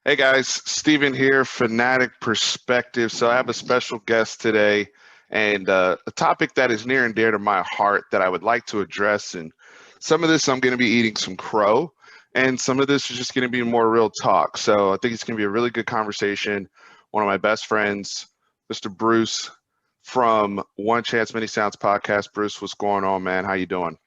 Hey guys, Steven here, Fanatic Perspective. So I have a special guest today and a topic that is near and dear to my heart that I would like to address. And some of this I'm going to be eating some crow, and some of this is just going to be more real talk. So I think it's going to be a really good conversation. One of my best friends, Mr. Bruce from One Chance Many Sounds podcast. Bruce, what's going on, man? How you doing?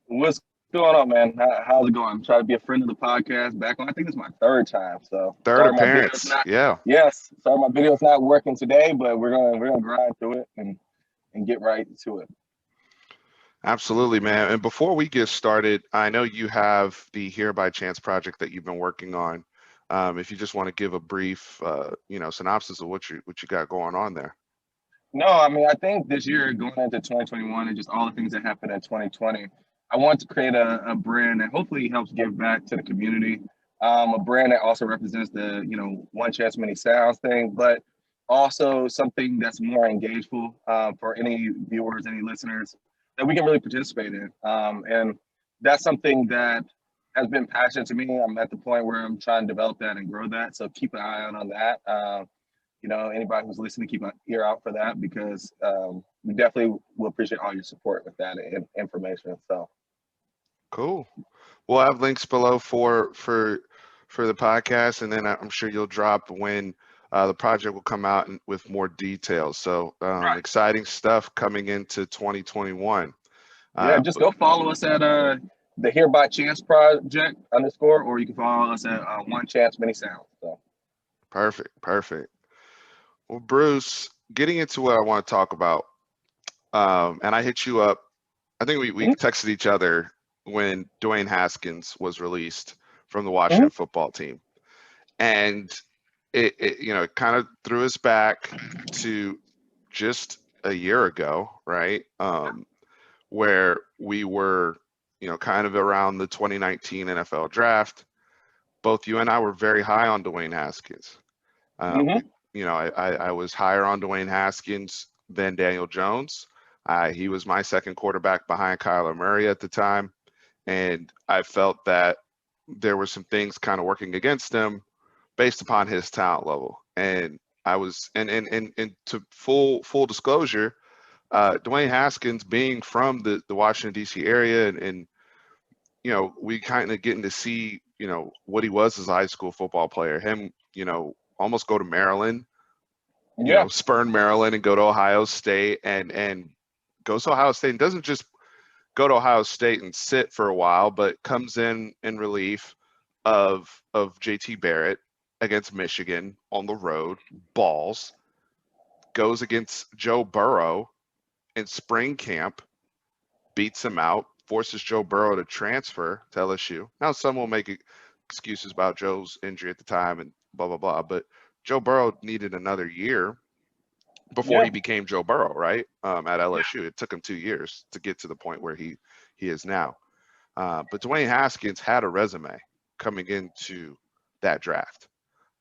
What's going on, man? How's it going? I'm trying to be a friend of the podcast back on. I think it's my third time. So Third sorry my video's appearance. not Yeah. yes, sorry my video's not working today, but we're gonna grind through it and get right to it. Absolutely, man. And before we get started, I know you have the Here by Chance project that you've been working on. If you just want to give a brief, synopsis of what you got going on there. No, I mean I think this year going into 2021 and just all the things that happened in 2020, I want to create a brand that hopefully helps give back to the community. A brand that also represents the, one chance many sounds thing, but also something that's more engageful for any viewers, any listeners that we can really participate in. And that's something that has been passionate to me. I'm at the point where I'm trying to develop that and grow that. So keep an eye out on that. Anybody who's listening, keep an ear out for that because we definitely will appreciate all your support with that information. So Cool. We'll have links below for the podcast, and then I'm sure you'll drop when the project will come out with more details. So right. exciting stuff coming into 2021. Yeah, just go follow us at the Here by Chance Project _, or you can follow us at One Chance Many Sounds. So Perfect. Well, Bruce, getting into what I want to talk about, and I hit you up. I think we mm-hmm. texted each other when Dwayne Haskins was released from the Mm-hmm. Washington football team, and it kind of threw us back to just a year ago, right? Where we were, kind of around the 2019 NFL draft. Both you and I were very high on Dwayne Haskins. Mm-hmm. I was higher on Dwayne Haskins than Daniel Jones. He was my second quarterback behind Kyler Murray at the time. And I felt that there were some things kind of working against him based upon his talent level. And I was, and to full disclosure, Dwayne Haskins being from the Washington, D.C. area, and we kind of getting to see, what he was as a high school football player. Him, almost go to Maryland, Yeah. spurn Maryland and go to Ohio State and goes to Ohio State and doesn't just go to Ohio State and sit for a while, but comes in relief of JT Barrett against Michigan on the road, balls, goes against Joe Burrow in spring camp, beats him out, forces Joe Burrow to transfer to LSU. Now, some will make excuses about Joe's injury at the time and blah, blah, blah, but Joe Burrow needed another year before Yeah. he became Joe Burrow, right? At LSU. It took him 2 years to get to the point where he is now. But Dwayne Haskins had a resume coming into that draft.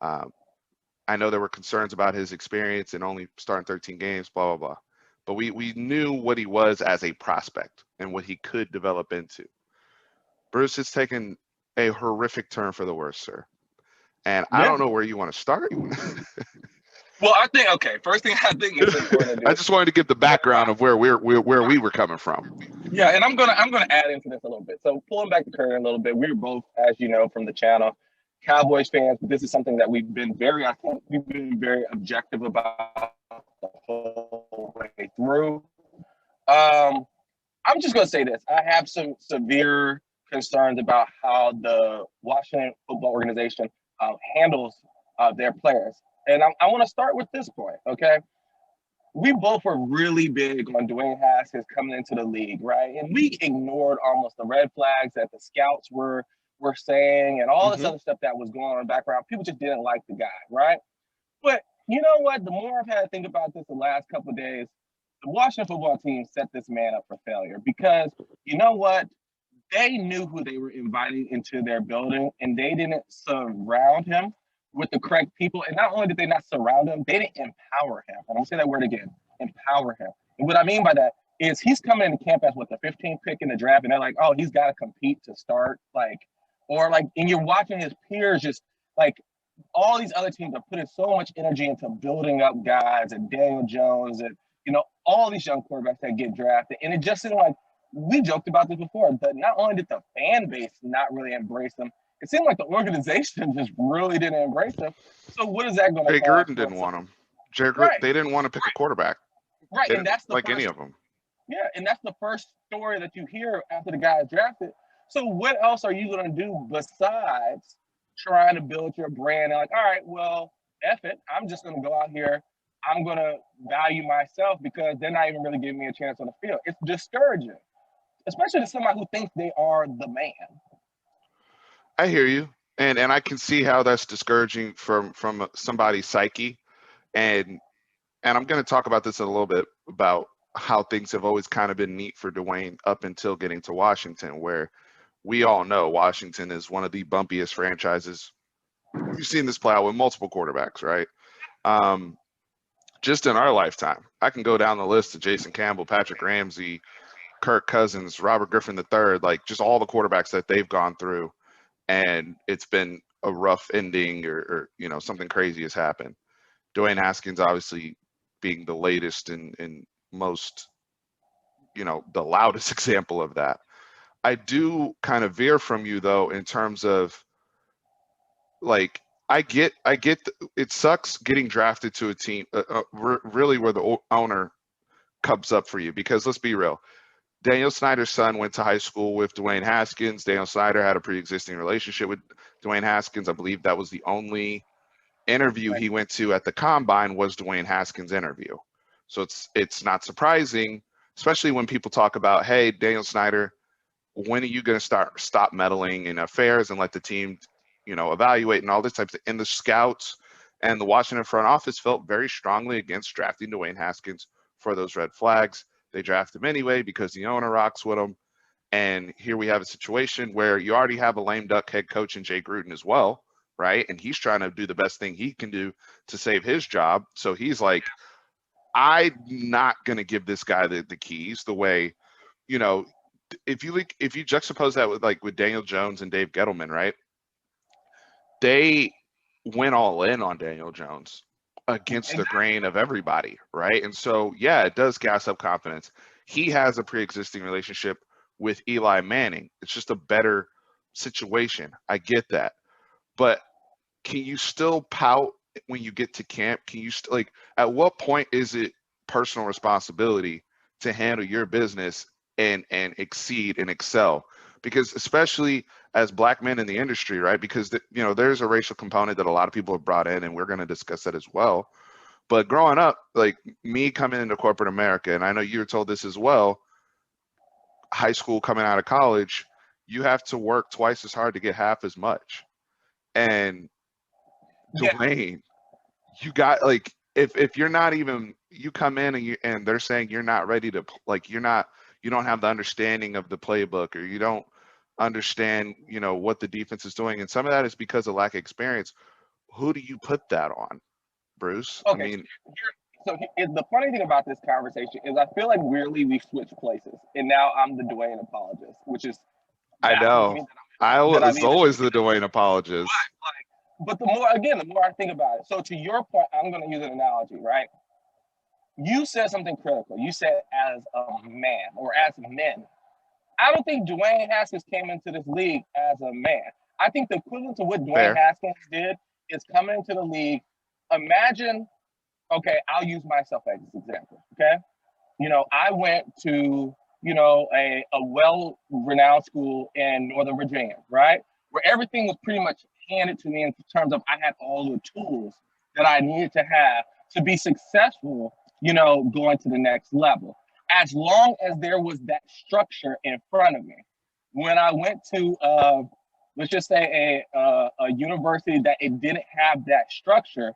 I know there were concerns about his experience and only starting 13 games, blah, blah, blah. But we knew what he was as a prospect and what he could develop into. Bruce has taken a horrific turn for the worse, sir. And I don't know where you want to start. Well, I think first thing I think is important to do. I just wanted to give the background of where we were coming from. Yeah, and I'm gonna add into this a little bit. So pulling back the curtain a little bit, we're both, as you know, from the channel, Cowboys fans. But this is something that we've been very objective about the whole way through. I'm just gonna say this: I have some severe concerns about how the Washington football organization handles their players. And I want to start with this point, okay? We both were really big on Dwayne Haskins coming into the league, right? And we ignored almost the red flags that the scouts were saying and all this other stuff that was going on in the background. People just didn't like the guy, right? But you know what? The more I've had to think about this the last couple of days, the Washington football team set this man up for failure because you know what? They knew who they were inviting into their building and they didn't surround him with the correct people. And not only did they not surround him, they didn't empower him. And I'm gonna say that word again, empower him. And what I mean by that is he's coming into camp as what, the 15th pick in the draft, and they're like, oh, he's got to compete to start, and you're watching his peers just like all these other teams are putting so much energy into building up guys and Daniel Jones and, all these young quarterbacks that get drafted. And it just seemed like, we joked about this before, but not only did the fan base not really embrace them, it seemed like the organization just really didn't embrace them. So what is that going to Jay cause? Gruden didn't want him. Right, They didn't want to pick a quarterback. right. They And didn't that's the like any first, of them. yeah, and that's the first story that you hear after the guy is drafted. So what else are you going to do besides trying to build your brand? And like, all right, well, F it. I'm just going to go out here. I'm going to value myself because they're not even really giving me a chance on the field. It's discouraging, especially to somebody who thinks they are the man. I hear you, and I can see how that's discouraging from somebody's psyche, and I'm going to talk about this in a little bit about how things have always kind of been neat for Dwayne up until getting to Washington, where we all know Washington is one of the bumpiest franchises. We've seen this play out with multiple quarterbacks, right? Just in our lifetime, I can go down the list of Jason Campbell, Patrick Ramsey, Kirk Cousins, Robert Griffin III, like just all the quarterbacks that they've gone through, and it's been a rough ending or something crazy has happened. Dwayne Haskins obviously being the latest and most, the loudest example of that. I do kind of veer from you though in terms of like I get it sucks getting drafted to a team really where the owner comes up for you, because let's be real. Daniel Snyder's son went to high school with Dwayne Haskins. Daniel Snyder had a pre-existing relationship with Dwayne Haskins. I believe that was the only interview he went to at the combine was Dwayne Haskins' interview. So it's not surprising, especially when people talk about, hey, Daniel Snyder, when are you going to stop meddling in affairs and let the team, evaluate and all this type of thing. And the scouts and the Washington front office felt very strongly against drafting Dwayne Haskins for those red flags. They draft him anyway because the owner rocks with him. And here we have a situation where you already have a lame duck head coach in Jay Gruden as well, right? And he's trying to do the best thing he can do to save his job. So he's like, I'm not going to give this guy the keys the way, if you juxtapose that with Daniel Jones and Dave Gettleman, right? They went all in on Daniel Jones against the grain of everybody, right? And so, yeah, it does gas up confidence. He has a pre-existing relationship with Eli Manning. It's just a better situation. I get that. But can you still pout when you get to camp? Can you at what point is it personal responsibility to handle your business and exceed and excel? Because especially as Black men in the industry, right? Because there's a racial component that a lot of people have brought in, and we're going to discuss that as well. But growing up, like me coming into corporate America, and I know you were told this as well, high school, coming out of college, you have to work twice as hard to get half as much. And Dwayne, you got if you're not even, you come in and they're saying you're not ready to, you don't have the understanding of the playbook, or you don't understand what the defense is doing, and some of that is because of lack of experience. Who do you put that on, Bruce? Okay, I mean, the funny thing about this conversation is I feel like weirdly we switched places, and now I'm the Dwayne apologist, which is I know I was always the Dwayne apologist. But the more I think about it, so to your point, I'm going to use an analogy, right? You said something critical. You said as a man or as men. I don't think Dwayne Haskins came into this league as a man. I think the equivalent to what Dwayne Haskins did is coming into the league. Imagine, okay, I'll use myself as this example, okay? I went to, a well-renowned school in Northern Virginia, right? Where everything was pretty much handed to me in terms of I had all the tools that I needed to have to be successful, going to the next level. As long as there was that structure in front of me. When I went to, let's just say a university that it didn't have that structure,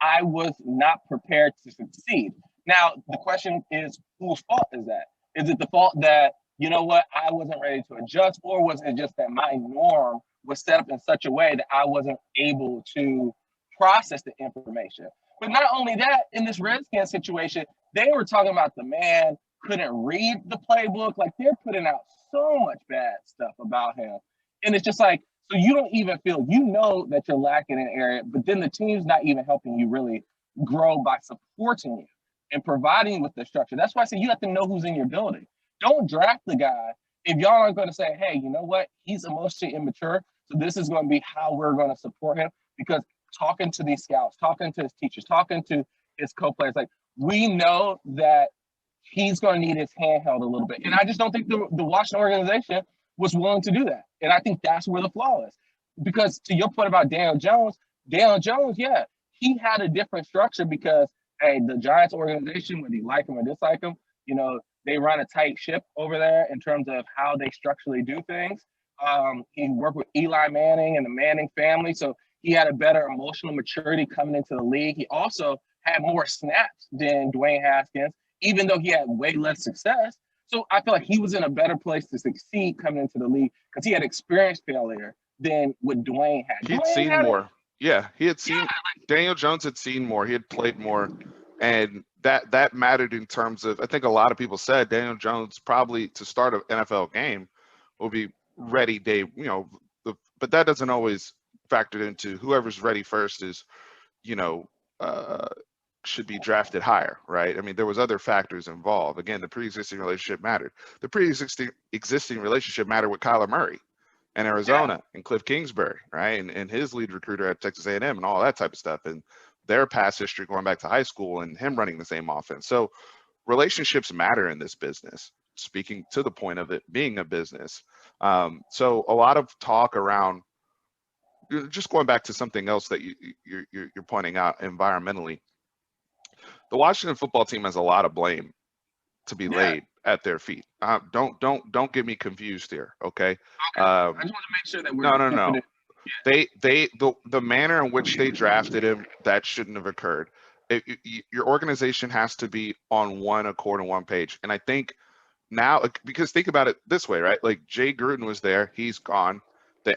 I was not prepared to succeed. Now, the question is, whose fault is that? Is it the fault that, I wasn't ready to adjust, or was it just that my norm was set up in such a way that I wasn't able to process the information? But not only that, in this Redskins situation, they were talking about the man couldn't read the playbook. Like, they're putting out so much bad stuff about him. And it's just like, So you don't even feel, you know that you're lacking in an area, but then the team's not even helping you really grow by supporting you and providing you with the structure. That's why I say you have to know who's in your building. Don't draft the guy if y'all aren't going to say, hey, you know what? He's emotionally immature. So this is going to be how we're going to support him. Because talking to these scouts, talking to his teachers, talking to his co-players, like, we know that he's going to need his hand held a little bit. And I just don't think the Washington organization was willing to do that. And I think that's where the flaw is. Because to your point about Daniel Jones, yeah, he had a different structure because, hey, the Giants organization, whether you like him or dislike him, you know, they run a tight ship over there in terms of how they structurally do things. He worked with Eli Manning and the Manning family, so he had a better emotional maturity coming into the league. He also had more snaps than Dwayne Haskins, even though he had way less success. So I feel like he was in a better place to succeed coming into the league because he had experienced failure than what Dwayne had. He'd seen more. Yeah, he had seen. Daniel Jones had seen more. He had played more, and that mattered in terms of. I think a lot of people said Daniel Jones probably to start an NFL game will be ready day. You know, but that doesn't always factor into whoever's ready first is, you know, should be drafted higher, right? I mean, there was other factors involved. Again, the pre-existing relationship mattered. The pre-existing relationship mattered with Kyler Murray and Arizona and Cliff Kingsbury, right? And his lead recruiter at Texas A&M and all that type of stuff. And their past history going back to high school and him running the same offense. So relationships matter in this business, speaking to the point of it being a business. So a lot of talk around, just going back to something else that you're pointing out environmentally, the Washington football team has a lot of blame to be laid at their feet. Don't get me confused here, okay? I just want to make sure that we're no. The manner in which they drafted him, that shouldn't have occurred. Your organization has to be on one accord and one page. And I think now, because think about it this way, right? Like Jay Gruden was there, he's gone.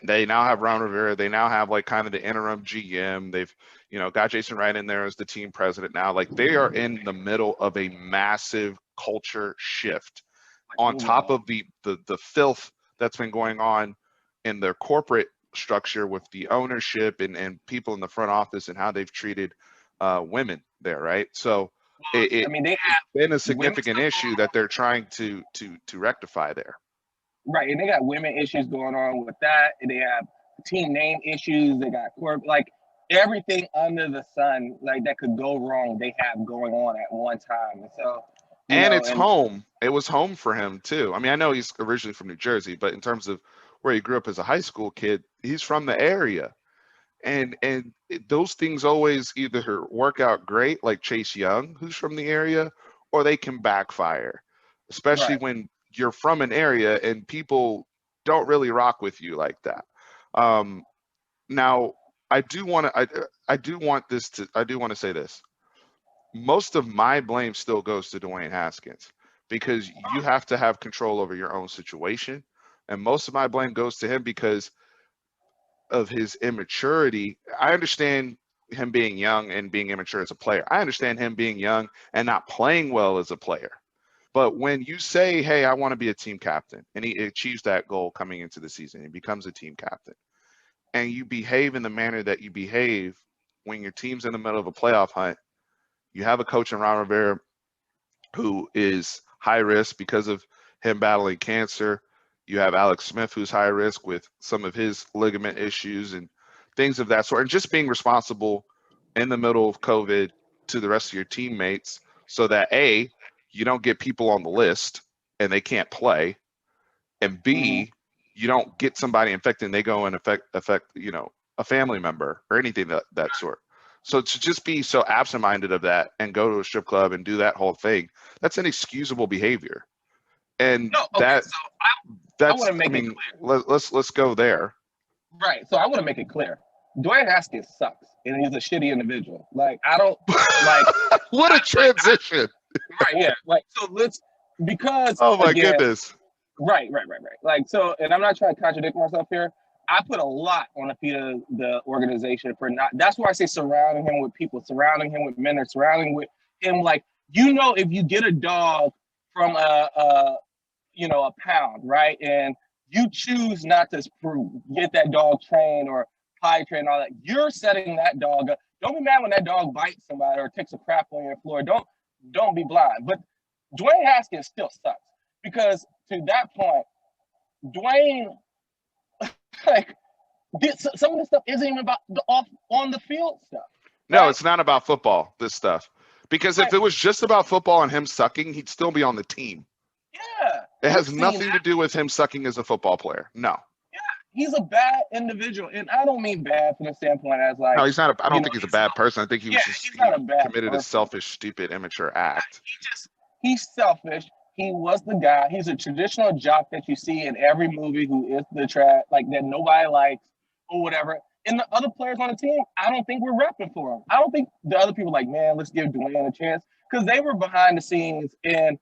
They now have Ron Rivera. They now have like kind of the interim GM. They've, you know, got Jason Wright in there as the team president now. Like they are in the middle of a massive culture shift on top of the filth that's been going on in their corporate structure with the ownership and people in the front office and how they've treated women there, right? So it's been a significant issue that they're trying to rectify there. Right, and they got women issues going on with that, and they have team name issues. They got like everything under the sun, like that could go wrong. They have going on at one time, and so. It's home. It was home for him too. I mean, I know he's originally from New Jersey, but in terms of where he grew up as a high school kid, he's from the area, and those things always either work out great, like Chase Young, who's from the area, or they can backfire, especially when you're from an area and people don't really rock with you like that. Now, I do want to say this. Most of my blame still goes to Dwayne Haskins because you have to have control over your own situation. And most of my blame goes to him because of his immaturity. I understand him being young and being immature as a player. I understand him being young and not playing well as a player. But when you say, hey, I want to be a team captain, and he achieves that goal coming into the season, he becomes a team captain, and you behave in the manner that you behave when your team's in the middle of a playoff hunt, you have a coach in Ron Rivera who is high risk because of him battling cancer. You have Alex Smith, who's high risk with some of his ligament issues and things of that sort, and just being responsible in the middle of COVID to the rest of your teammates so that A, you don't get people on the list and they can't play, and B, you don't get somebody infected and they go and affect you know, a family member or anything that sort. So to just be so absent-minded of that and go to a strip club and do that whole thing, that's inexcusable behavior. And that's I mean, let's go there. Right. So I want to make it clear. Dwayne Haskins sucks and he's a shitty individual. Like I don't like what a transition. Right, yeah. Like so because oh my goodness. Right. Like so, and I'm not trying to contradict myself here. I put a lot on the feet of the organization for not. That's why I say surrounding him with people, surrounding him with men, surrounding with him. Like if you get a dog from a pound, right, and You choose not to get that dog trained or potty trained and all that. You're setting that dog up. Don't be mad when that dog bites somebody or takes a crap on your floor. Don't be blind. But Dwayne Haskins still sucks because to that point, Dwayne, like, some of this stuff isn't even about the off on the field stuff. No, it's not about football, this stuff. Because if it was just about football and him sucking, he'd still be on the team. Yeah. It has nothing to do with him sucking as a football player. No. Yeah, he's a bad individual. And I don't mean bad from the standpoint as like. No, he's not. I don't think he's a bad person. I think he was just committed a selfish, stupid, immature act. He's selfish. He was the guy. He's a traditional jock that you see in every movie who is the trash, like that nobody likes or whatever. And the other players on the team, I don't think we're repping for him. I don't think the other people like, man, let's give Dwayne a chance because they were behind the scenes and,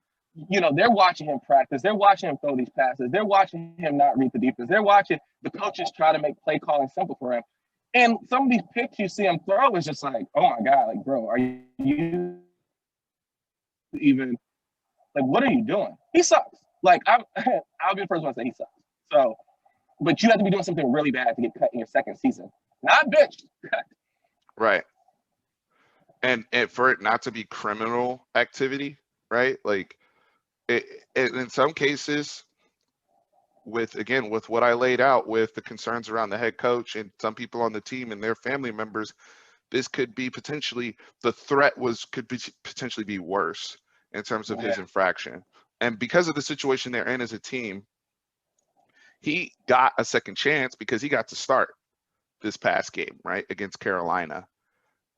you know, they're watching him practice. They're watching him throw these passes. They're watching him not read the defense. They're watching the coaches try to make play calling simple for him. And some of these picks you see him throw is just like, oh my God, like, bro, are you even like, what are you doing? He sucks. Like, I'll be the first one to say he sucks. So, but you have to be doing something really bad to get cut in your second season. Not bitch. Right. And for it not to be criminal activity, right? Like, in some cases, with what I laid out with the concerns around the head coach and some people on the team and their family members, this could be potentially, the threat could potentially be worse in terms of his infraction. And because of the situation they're in as a team, he got a second chance because he got to start this past game, right, against Carolina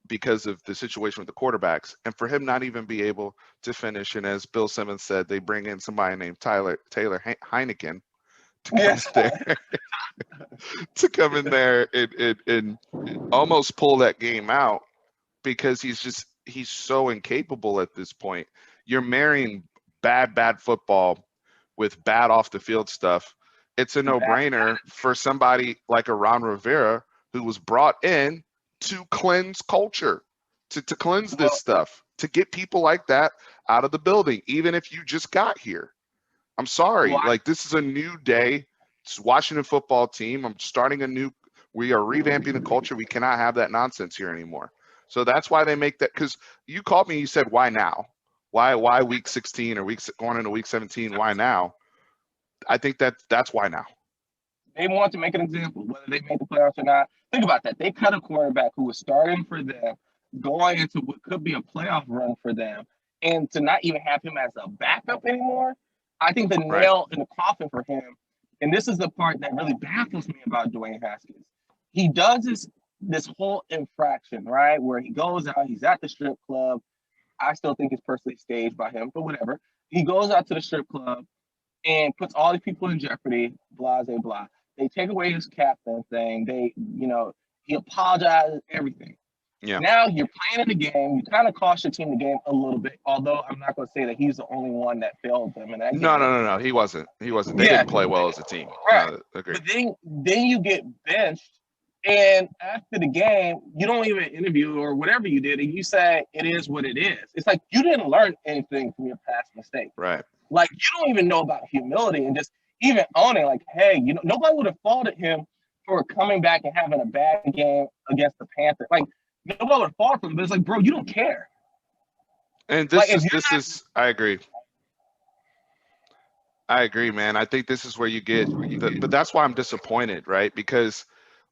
because of the situation with the quarterbacks. And for him not even be able to finish, and as Bill Simmons said, they bring in somebody named Taylor Heineken to come in there, to come in there and almost pull that game out because he's so incapable at this point. You're marrying bad football with bad off the field stuff. It's a no-brainer for somebody like a Ron Rivera who was brought in to cleanse culture, to cleanse this stuff, to get people like that out of the building, even if you just got here. I'm sorry. Like, this is a new day. It's Washington football team. We are revamping the culture. We cannot have that nonsense here anymore. So that's why they make that, because you called me and you said, why now? Why week 16 or going into week 17? Why now? I think that's why now. They want to make an example, whether they made the playoffs or not. Think about that. They cut a quarterback who was starting for them, going into what could be a playoff run for them, and to not even have him as a backup anymore, I think the nail in the coffin for him, and this is the part that really baffles me about Dwayne Haskins. He does this whole infraction, right, where he goes out, he's at the strip club. I still think it's personally staged by him, but whatever. He goes out to the strip club and puts all these people in jeopardy, blah, blah, blah. They take away his captain thing. He apologizes, everything. Yeah. Now you're playing in the game. You kind of cost your team the game a little bit, although I'm not going to say that he's the only one that failed them in that game. No. He wasn't. They didn't play well as a team. Right. But then you get benched, and after the game, you don't even interview or whatever you did, and you say it is what it is. It's like you didn't learn anything from your past mistake. Right. Like, you don't even know about humility and just even owning, like, hey, nobody would have faulted him for coming back and having a bad game against the Panthers. Like, nobody would have faulted him, but it's like, bro, you don't care. And I agree. I agree, man. I think this is where you get, but that's why I'm disappointed, right? Because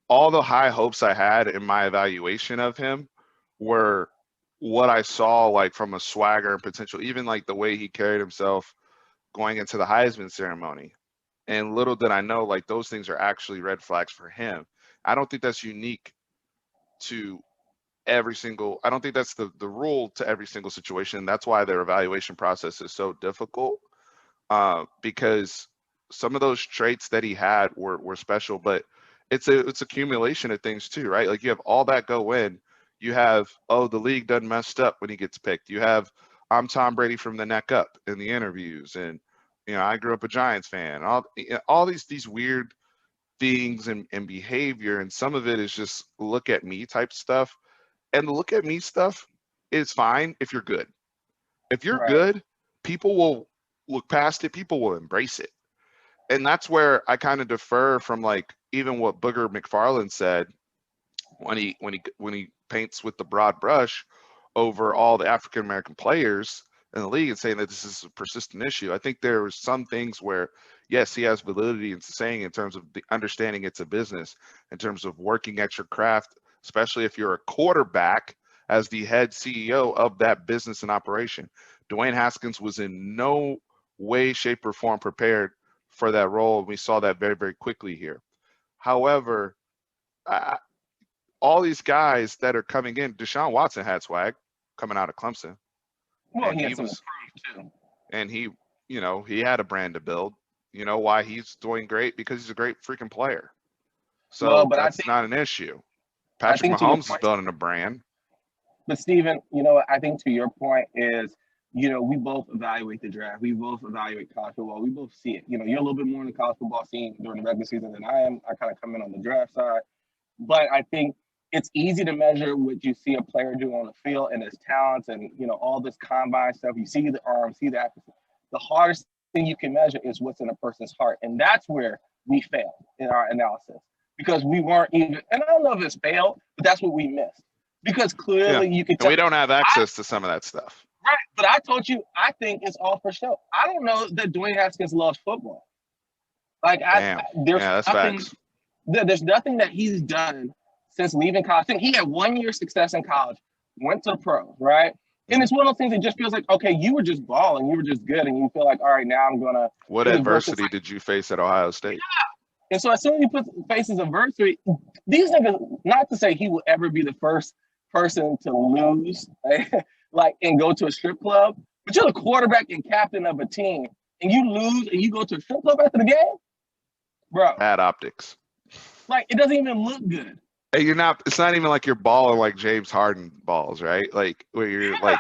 all the high hopes I had in my evaluation of him were what I saw, like, from a swagger and potential, even like the way he carried himself going into the Heisman ceremony. And little did I know, like, those things are actually red flags for him. I don't think that's unique to every single, I don't think that's the rule to every single situation. That's why their evaluation process is so difficult, because some of those traits that he had were special, but it's accumulation of things too, right? Like, you have all that go in. You have, the league done messed up when he gets picked. You have, I'm Tom Brady from the neck up in the interviews, and I grew up a Giants fan. All these weird things and behavior, and some of it is just look at me type stuff. And the look at me stuff is fine if you're good. If you're good, people will look past it. People will embrace it. and that's where I kind of defer from like even what Booger McFarland said when he paints with the broad brush over all the African American players in the league and saying that this is a persistent issue. I think there are some things where, yes, he has validity in saying in terms of the understanding it's a business, in terms of working at your craft, especially if you're a quarterback as the head CEO of that business and operation. Dwayne Haskins was in no way, shape, or form prepared for that role. We saw that very, very quickly here. However, all these guys that are coming in, Deshaun Watson had swag coming out of Clemson. Well, and he had some to prove too. And he, you know, he had a brand to build. You know why he's doing great? Because he's a great freaking player. So well, but that's not an issue. Patrick Mahomes is building a brand. But Steven, you know, I think to your point is, you know, we both evaluate the draft. We both evaluate college football. We both see it. You know, you're a little bit more in the college football scene during the regular season than I am. I kind of come in on the draft side. But I think it's easy to measure what you see a player do on the field and his talents and, you know, all this combine stuff. You see the arm, see the accuracy. The hardest thing you can measure is what's in a person's heart. And that's where we failed in our analysis because we weren't even, and I don't know if it's failed, but that's what we missed. Because clearly you can tell. We don't have access to some of that stuff. Right. But I told you, I think it's all for show. I don't know that Dwayne Haskins loves football. Like, there's nothing that he's done since leaving college. I think he had 1 year success in college, went to the pros, right? And it's one of those things that just feels like, okay, you were just balling, you were just good, and you feel like, all right, now I'm gonna. What adversity did you face at Ohio State? Yeah. And so as soon as he faces adversity, these niggas, not to say he will ever be the first person to lose, like, and go to a strip club, but you're the quarterback and captain of a team, and you lose and you go to a strip club after the game, bro. Bad optics. Like, it doesn't even look good. You're not. It's not even like you're balling like James Harden balls, right? Like where you're like,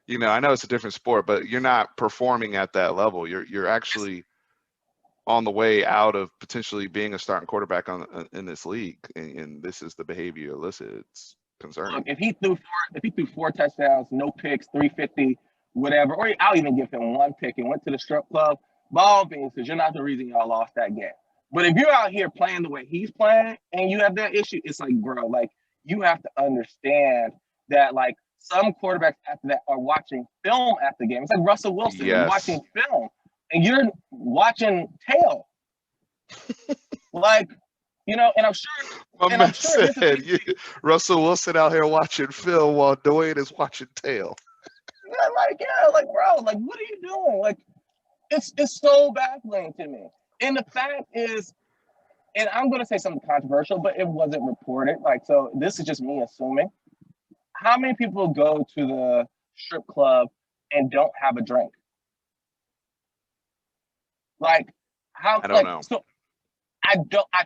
you know, I know it's a different sport, but you're not performing at that level. You're actually on the way out of potentially being a starting quarterback in this league, and this is the behavior you elicit. It's concerning. Look, if he threw four touchdowns, no picks, 350, whatever, or I'll even give him one pick and went to the strip club, ball beans, because you're not the reason y'all lost that game. But if you're out here playing the way he's playing and you have that issue, it's like, bro, like, you have to understand that, like, some quarterbacks after that are watching film after the game. It's like Russell Wilson watching film, and you're watching tail. Like, you know, and I'm sure. Russell Wilson out here watching film while Dwayne is watching tail. Like, bro, like, what are you doing? Like, it's so baffling to me. And the fact is, and I'm going to say something controversial, but it wasn't reported. Like, so this is just me assuming. How many people go to the strip club and don't have a drink? Like, how? I don't know. So I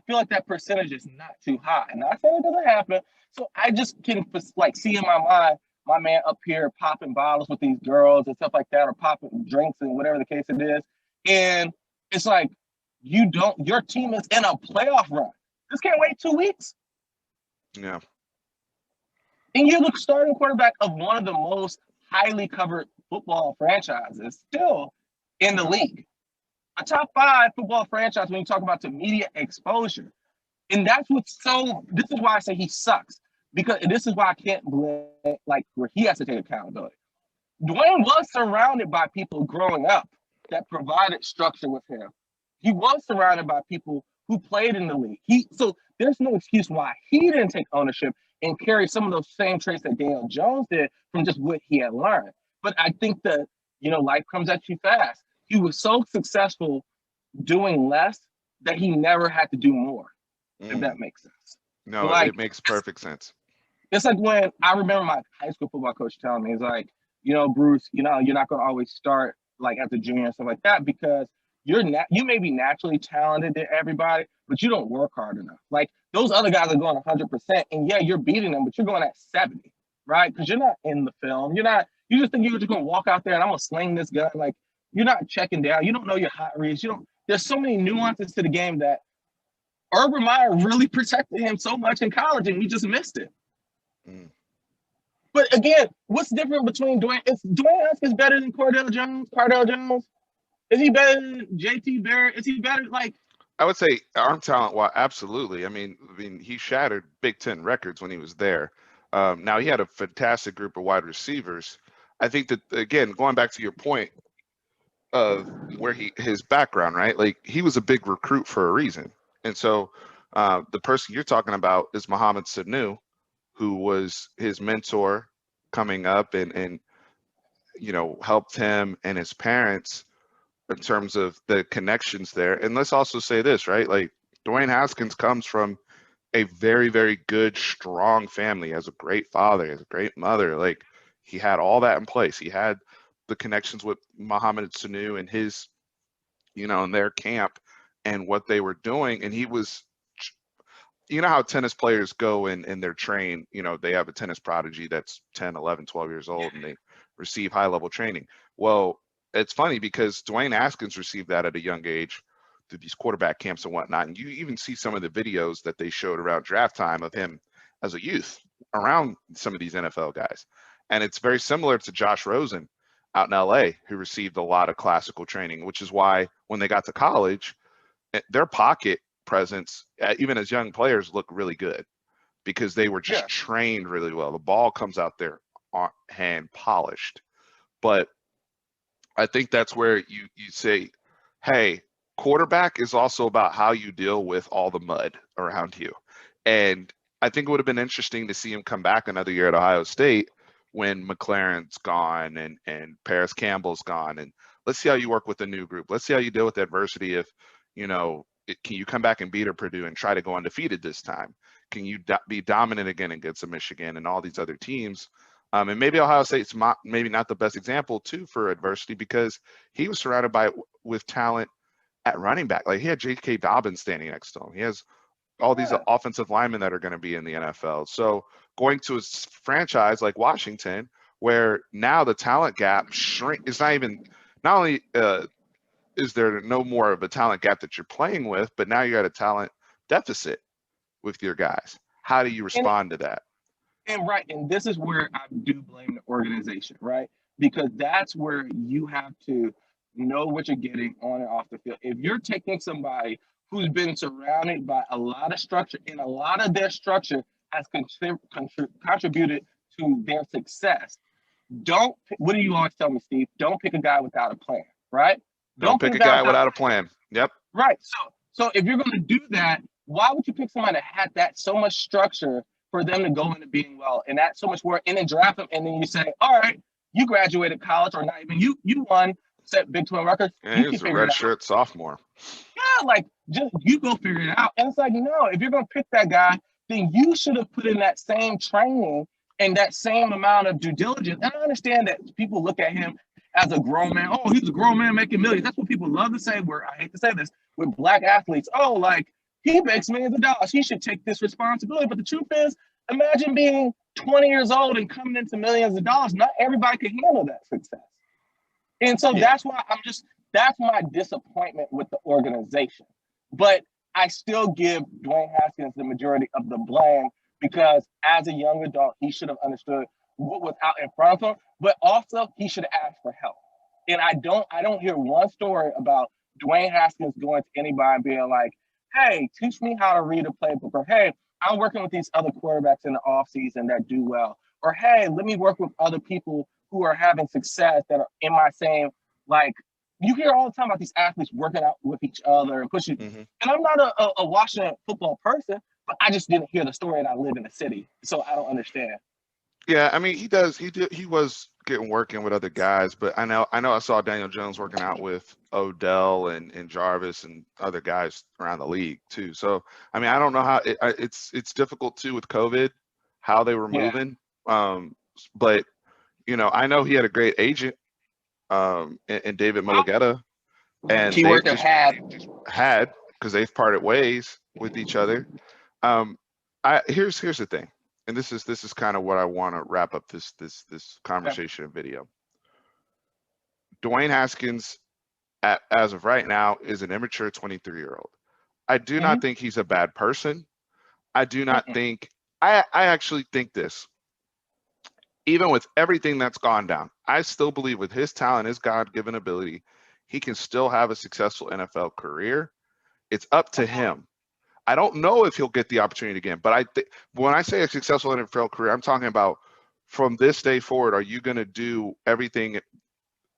feel like that percentage is not too high. And I say it doesn't happen. So I just can like see in my mind my man up here popping bottles with these girls and stuff like that, or popping drinks and whatever the case it is. And it's like, your team is in a playoff run. Just can't wait 2 weeks. Yeah. And you're the starting quarterback of one of the most highly covered football franchises still in the league. A top 5 football franchise when you talk about the media exposure. And that's this is why I say he sucks. Because this is why I can't blame, like, where he has to take accountability. Dwayne was surrounded by people growing up that provided structure with him. He was surrounded by people who played in the league. So there's no excuse why he didn't take ownership and carry some of those same traits that Daniel Jones did from just what he had learned. But I think that, you know, life comes at you fast. He was so successful doing less that he never had to do more, if that makes sense. No, like, it makes perfect sense. It's like when I remember my high school football coach telling me, he's like, you know, Bruce, you know, you're not going to always start like as a junior and stuff like that because you may be naturally talented to everybody, but you don't work hard enough. Like, those other guys are going 100%, and yeah, you're beating them, but you're going at 70, right? Because you're not in the film. You just think you're just going to walk out there and I'm going to sling this gun. Like, you're not checking down. You don't know your hot reads. There's so many nuances to the game that Urban Meyer really protected him so much in college, and he just missed it. But again, what's different between Dwayne? Is Dwayne Haskins better than Cardale Jones? Is he better than JT Barrett? Is he better? Like, I would say arm talent, well, absolutely. I mean, he shattered Big Ten records when he was there. Now he had a fantastic group of wide receivers. I think that, again, going back to your point of where his background, right? Like, he was a big recruit for a reason. And so the person you're talking about is Mohamed Sanu, who was his mentor coming up and helped him and his parents in terms of the connections there. And let's also say this, right? Like, Dwayne Haskins comes from a very, very good, strong family, has a great father, has a great mother. Like, he had all that in place. He had the connections with Mohamed Sanu and his, in their camp and what they were doing. And he was, how tennis players go and they're trained, they have a tennis prodigy that's 10, 11, 12 years old and they receive high level training. Well, it's funny because Dwayne Haskins received that at a young age through these quarterback camps and whatnot. And you even see some of the videos that they showed around draft time of him as a youth around some of these NFL guys. And it's very similar to Josh Rosen out in LA, who received a lot of classical training, which is why when they got to college, their pocket presence, even as young players, look really good because they were just trained really well. The ball comes out there hand polished. But I think that's where you say, hey, quarterback is also about how you deal with all the mud around you. And I think it would have been interesting to see him come back another year at Ohio State when McLaren's gone and Paris Campbell's gone. And let's see how you work with the new group. Let's see how you deal with adversity. If, can you come back and beat Purdue and try to go undefeated this time? Can you be dominant again against Michigan and all these other teams? And maybe Ohio State's maybe not the best example too for adversity because he was surrounded with talent at running back. Like, he had J.K. Dobbins standing next to him. He has all these offensive linemen that are going to be in the NFL. So going to a franchise like Washington, where now the talent gap is not only is there no more of a talent gap that you're playing with, but now you got a talent deficit with your guys. How do you respond to that? And this is where I do blame the organization, right? Because that's where you have to know what you're getting on and off the field. If you're taking somebody who's been surrounded by a lot of structure, and a lot of their structure has contributed to their success, what do you always tell me, Steve? Don't pick a guy without a plan, right? Don't pick a guy without a plan. Yep. Right. So if you're going to do that, why would you pick somebody that had that so much structure for them to go into being well and that so much work and then draft them and then you say, all right, you graduated college or not even you won set Big 12 records. Yeah, he was a red shirt sophomore. Yeah, like just you go figure it out. And it's like, no, if you're gonna pick that guy, then you should have put in that same training and that same amount of due diligence. And I understand that people look at him as a grown man. Oh, he's a grown man making millions. That's what people love to say. Where I hate to say this with black athletes. Oh, like he makes millions of dollars. He should take this responsibility. But the truth is, imagine being 20 years old and coming into millions of dollars. Not everybody can handle that success. And so that's why that's my disappointment with the organization. But I still give Dwayne Haskins the majority of the blame because as a young adult, he should have understood what was out in front of him, but also he should have asked for help. And I don't hear one story about Dwayne Haskins going to anybody and being like, hey, teach me how to read a playbook, or hey, I'm working with these other quarterbacks in the offseason that do well, or hey, let me work with other people who are having success that are in my same, like, you hear all the time about these athletes working out with each other and pushing. Mm-hmm. And I'm not a Washington football person, but I just didn't hear the story, and I live in the city, so I don't understand. Yeah, I mean, he was getting working with other guys, but I know I saw Daniel Jones working out with Odell and Jarvis and other guys around the league too. So I mean, I don't know how it's difficult too with COVID, how they were moving. But I know he had a great agent, in David Mulugeta, and he worked had because they've parted ways with each other. Here's the thing. And this is kind of what I want to wrap up this conversation and video. Dwayne Haskins, as of right now, is an immature 23-year-old. I do not think he's a bad person. I do not think I actually think this. Even with everything that's gone down, I still believe with his talent, his God-given ability, he can still have a successful NFL career. It's up to him. I don't know if he'll get the opportunity again, but when I say a successful NFL career, I'm talking about from this day forward, are you going to do everything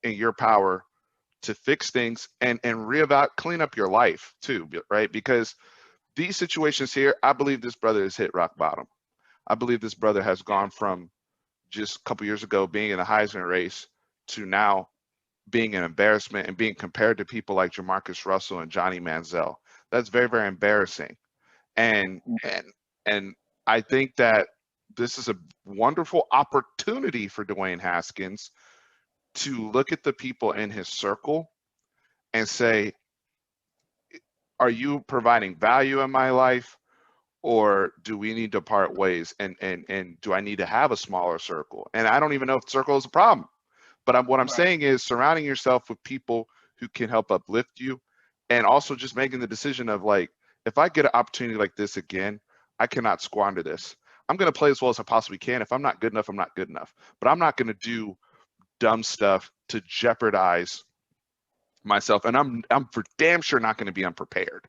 in your power to fix things and clean up your life too, right? Because these situations here, I believe this brother has hit rock bottom. I believe this brother has gone from just a couple years ago being in a Heisman race to now being an embarrassment and being compared to people like Jamarcus Russell and Johnny Manziel. That's very, very embarrassing. And I think that this is a wonderful opportunity for Dwayne Haskins to look at the people in his circle and say, are you providing value in my life, or do we need to part ways? And do I need to have a smaller circle? And I don't even know if the circle is a problem. But what I'm saying is surrounding yourself with people who can help uplift you, and also just making the decision of like, if I get an opportunity like this again, I cannot squander this. I'm going to play as well as I possibly can. If I'm not good enough, I'm not good enough. But I'm not going to do dumb stuff to jeopardize myself. And I'm for damn sure not going to be unprepared.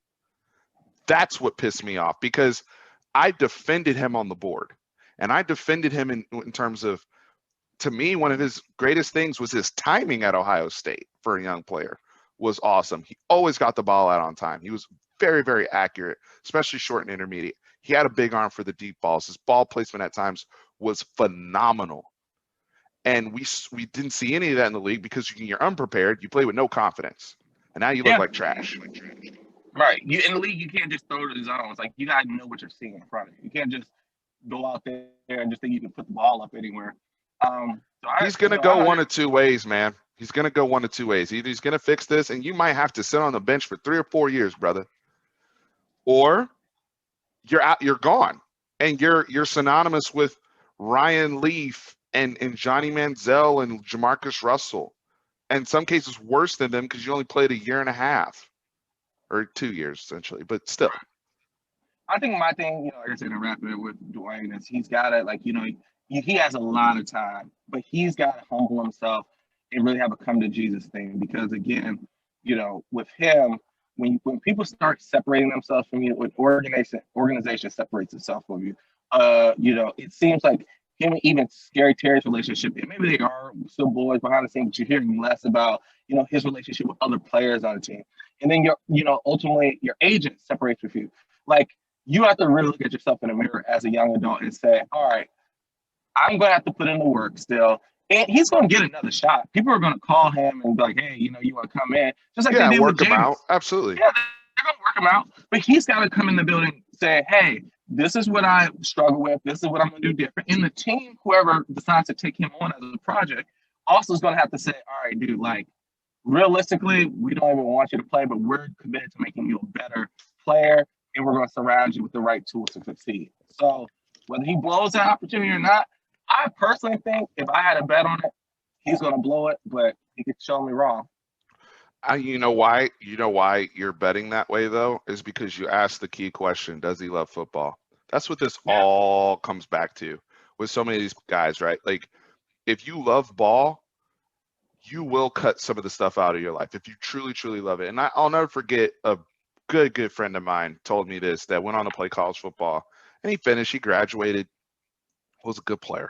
That's what pissed me off, because I defended him on the board, and I defended him in terms of, to me, one of his greatest things was his timing at Ohio State for a young player was awesome. He always got the ball out on time. He was very, very accurate, especially short and intermediate. He had a big arm for the deep balls. His ball placement at times was phenomenal. And we didn't see any of that in the league because you're unprepared. You play with no confidence. And now you look like trash. Right. In the league, you can't just throw to the zones. Like, you got to know what you're seeing in front of you. You can't just go out there and just think you can put the ball up anywhere. He's going to go one of two ways, man. He's going to go one of two ways. Either he's going to fix this, and you might have to sit on the bench for 3 or 4 years, brother. Or you're out, you're gone. And you're synonymous with Ryan Leaf and Johnny Manziel and Jamarcus Russell. And in some cases worse than them because you only played a year and a half. Or 2 years, essentially, but still. I think my thing, like I said, to wrap it with Dwayne, is he's got to, he has a lot of time, but he's got to humble himself and really have a come to Jesus thing. Because again, with him, when people start separating themselves from you, when organization separates itself from you, it seems like him and even Scary Terry's relationship, and maybe they are still boys behind the scenes, but you're hearing less about, his relationship with other players on the team. And then ultimately your agent separates with you. Like, you have to really look at yourself in the mirror as a young adult and say, all right, I'm going to have to put in the work still. And he's going to get another shot. People are going to call him and be like, hey, you want to come in. Just like they did work with him James. out. Absolutely. Yeah, they're going to work him out. But he's got to come in the building, say, hey, this is what I struggle with. This is what I'm going to do different. And the team, whoever decides to take him on as a project, also is going to have to say, all right, dude, like, realistically, we don't even want you to play, but we're committed to making you a better player, and we're going to surround you with the right tools to succeed. So whether he blows that opportunity or not, I personally think if I had a bet on it, he's going to blow it, but he could show me wrong. You know why you're betting that way, though, is because you asked the key question, does he love football? That's what this all comes back to with so many of these guys, right? Like, if you love ball, you will cut some of the stuff out of your life if you truly, truly love it. And I'll never forget a good friend of mine told me this, that went on to play college football, and he finished, he graduated, was a good player.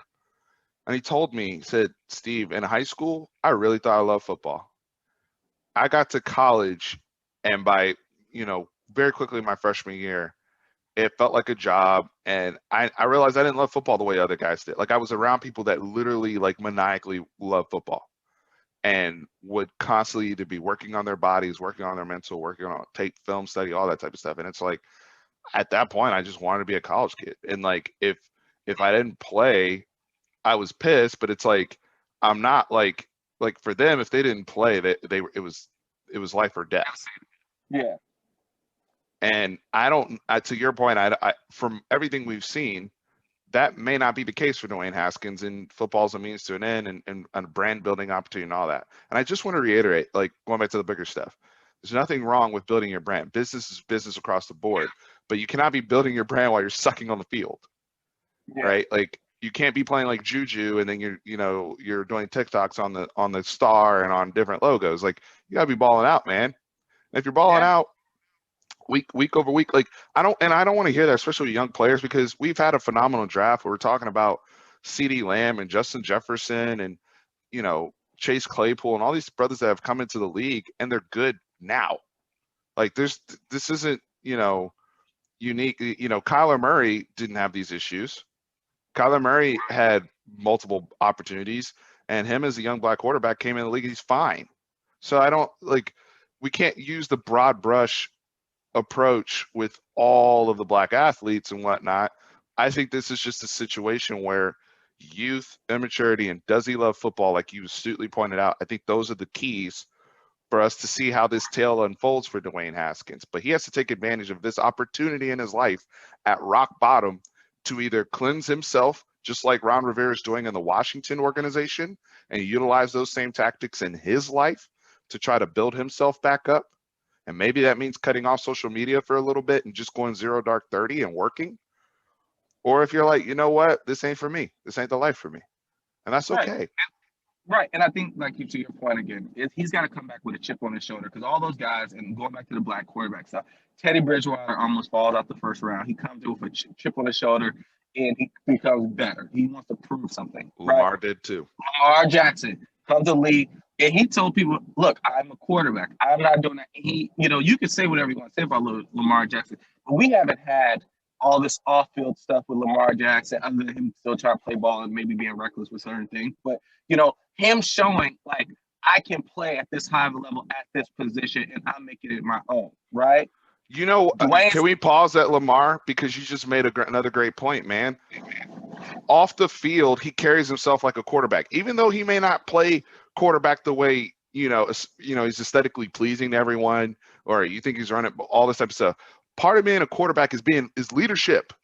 And he told me, he said, Steve, in high school, I really thought I loved football. I got to college, and by, very quickly my freshman year, it felt like a job. And I realized I didn't love football the way other guys did. Like, I was around people that literally, like, maniacally love football and would constantly either be working on their bodies, working on their mental, working on tape, film study, all that type of stuff. And it's like, at that point, I just wanted to be a college kid. And like, if I didn't play, I was pissed, but it's like, I'm not like for them, if they didn't play, it was life or death. Yeah. And to your point, I from everything we've seen, that may not be the case for Dwayne Haskins, and football's a means to an end and a brand building opportunity and all that. And I just want to reiterate, like, going back to the bigger stuff, there's nothing wrong with building your brand. Business is business across the board, but you cannot be building your brand while you're sucking on the field, right? Like, You can't be playing like Juju and then you're doing TikToks on the star and on different logos. Like, you gotta be balling out, man. And if you're balling out week over week, like I don't want to hear that, especially with young players, because we've had a phenomenal draft where we're talking about CeeDee Lamb and Justin Jefferson and Chase Claypool and all these brothers that have come into the league, and they're good now. Like, this isn't unique. Kyler Murray didn't have these issues. Kyler Murray had multiple opportunities, and him as a young black quarterback came in the league. He's fine. So we can't use the broad brush approach with all of the black athletes and whatnot. I think this is just a situation where youth, immaturity, and does he love football, like you astutely pointed out. I think those are the keys for us to see how this tale unfolds for Dwayne Haskins. But he has to take advantage of this opportunity in his life at rock bottom to either cleanse himself, just like Ron Rivera is doing in the Washington organization, and utilize those same tactics in his life to try to build himself back up. And maybe that means cutting off social media for a little bit and just going 0 dark 30 and working. Or if you're like, you know what, this ain't for me. This ain't the life for me. And that's okay. Right. And I think, like, to your point again, he's got to come back with a chip on his shoulder, because all those guys, and going back to the black quarterback stuff, Teddy Bridgewater almost falls out the first round. He comes in with a chip on his shoulder, and he becomes better. He wants to prove something. Lamar did too. Lamar Jackson comes to the league, and he told people, look, I'm a quarterback. I'm not doing that. You can say whatever you want to say about Lamar Jackson, but we haven't had all this off-field stuff with Lamar Jackson, other than him still trying to play ball and maybe being reckless with certain things. But, him showing, like, I can play at this high level at this position, and I'm making it my own, right? Can we pause at Lamar? Because you just made another great point, man. Off the field, he carries himself like a quarterback. Even though he may not play quarterback the way, he's aesthetically pleasing to everyone, or you think he's running all this type of stuff. Part of being a quarterback is leadership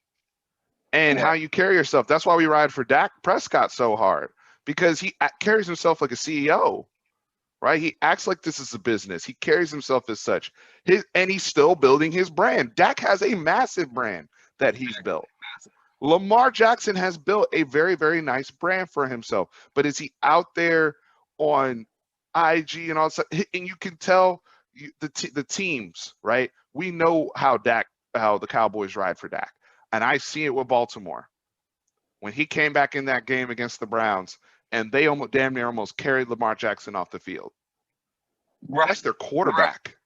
and how you carry yourself. That's why we ride for Dak Prescott so hard, because he carries himself like a CEO, right? He acts like this is a business. He carries himself as such. And he's still building his brand. Dak has a massive brand that he's built. Lamar Jackson has built a very, very nice brand for himself. But is he out there on IG and all that? And you can tell the teams, right? We know how the Cowboys ride for Dak. And I see it with Baltimore. When he came back in that game against the Browns, and they damn near almost carried Lamar Jackson off the field. Right. That's their quarterback.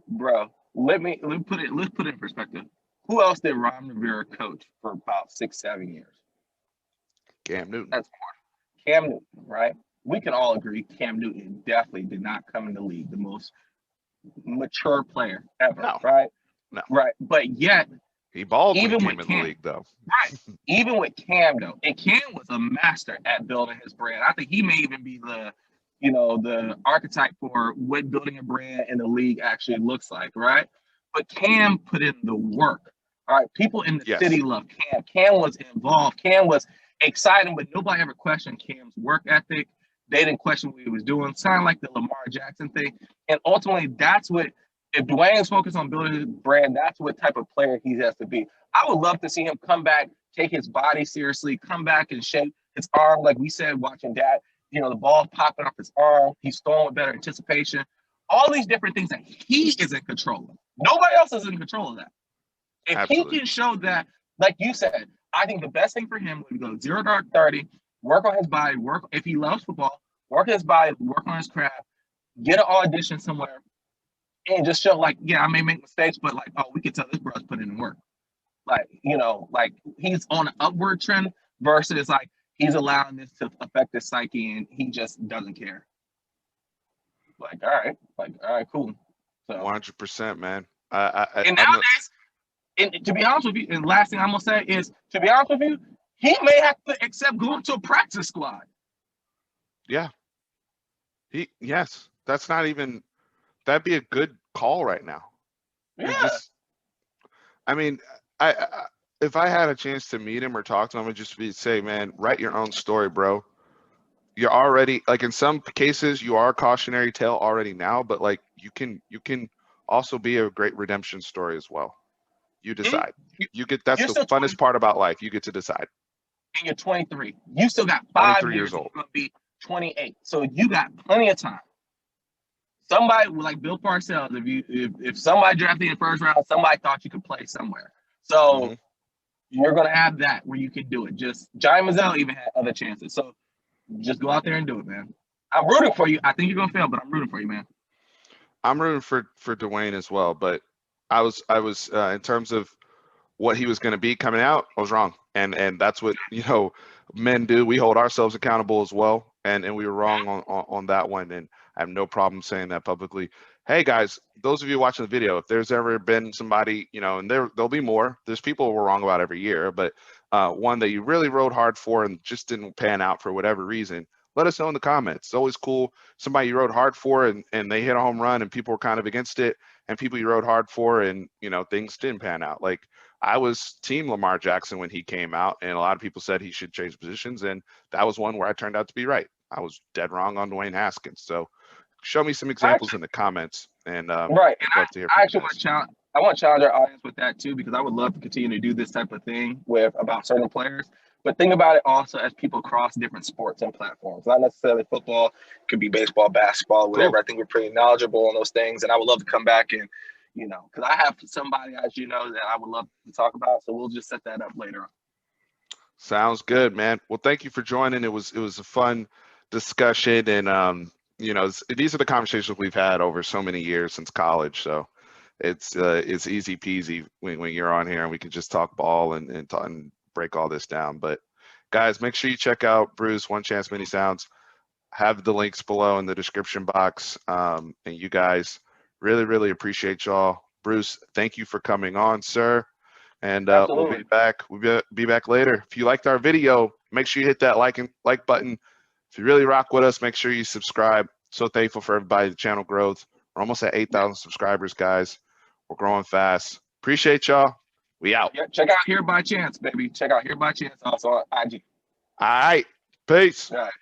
Bro, let's put it in perspective. Who else did Ron Rivera coach for about 6-7 years? Cam Newton. That's Cam Newton, right? We can all agree Cam Newton definitely did not come in the league the most mature player ever, right? No. Right. But yet, he balled when he came in the league, though. Right. Even with Cam, though. And Cam was a master at building his brand. I think he may even be the archetype for what building a brand in the league actually looks like, right? But Cam put in the work. All right. People in the city love Cam. Cam was involved. Cam was exciting, but nobody ever questioned Cam's work ethic. They didn't question what he was doing. Sound like the Lamar Jackson thing. And ultimately, that's what, if Dwayne's focused on building his brand, that's what type of player he has to be. I would love to see him come back, take his body seriously, come back and shape his arm, like we said, watching Dad. The ball popping off his arm. He's throwing with better anticipation. All these different things that he is in control of. Nobody else is in control of that. If Absolutely. He can show that, like you said, I think the best thing for him would go 0 dark 30, work on his body, work if he loves football, work his body, work on his craft, get an audition somewhere, and just show, like, yeah, I may make mistakes, but, like, we can tell this bro's put in work. Like, like he's on an upward trend versus, like, he's allowing this to affect his psyche and he just doesn't care. Like, all right, cool. So 100%, man. And nowadays, and to be honest with you, and last thing I'm gonna say is, to be honest with you, he may have to accept going to a practice squad. Yeah. That's not even. That'd be a good call right now. Yeah. If I had a chance to meet him or talk to him, I'd just say, man, write your own story, bro. You're already, like, in some cases, you are a cautionary tale already now, but, like, you can also be a great redemption story as well. You decide. That's the funnest part about life. You get to decide. and you're 23. You still got 5 23 years. years old. You're gonna be 28. So you got plenty of time. Somebody like Bill Parcells, if somebody drafted you in the first round, somebody thought you could play somewhere. So you're gonna have that where you can do it. Just Johnny Manziel even had other chances. So just go out there and do it, man. I'm rooting for you. I think you're gonna fail, but I'm rooting for you, man. I'm rooting for Dwayne as well, but I was in terms of what he was going to be coming out, I was wrong, and that's what men do. We hold ourselves accountable as well, and we were wrong on that one, and I have no problem saying that publicly. Hey guys, those of you watching the video, if there's ever been somebody, and there'll be more. There's people we're wrong about every year, but one that you really rode hard for and just didn't pan out for whatever reason, let us know in the comments. It's always cool. Somebody you rode hard for and they hit a home run and people were kind of against it, and people you rode hard for and things didn't pan out. Like I was team Lamar Jackson when he came out, and a lot of people said he should change positions, and that was one where I turned out to be right. I was dead wrong on Dwayne Haskins. So show me some examples in the comments, and right. And love to hear from I you actually guys. want to challenge our audience with that too, because I would love to continue to do this type of thing about certain players. But think about it also as people cross different sports and platforms, not necessarily football. It could be baseball, basketball, whatever. Cool. I think we're pretty knowledgeable on those things, and I would love to come back and, because I have somebody, as you know, that I would love to talk about. So we'll just set that up later on. Sounds good, man. Well, thank you for joining. It was a fun discussion, and these are the conversations we've had over so many years since college. So it's easy peasy when you're on here and we can just talk ball and break all this down. But guys, make sure you check out Bruce One Chance Mini Sounds. Have the links below in the description box. And you guys, really appreciate y'all. Bruce, thank you for coming on, sir. And we'll be back. We'll be back later. If you liked our video, make sure you hit that like button. If you really rock with us, make sure you subscribe. So thankful for everybody. The channel growth. We're almost at 8,000 subscribers, guys. We're growing fast. Appreciate y'all. We out. Yeah, check out Here by Chance, baby. Check out Here by Chance also on IG. All right. Peace. All right.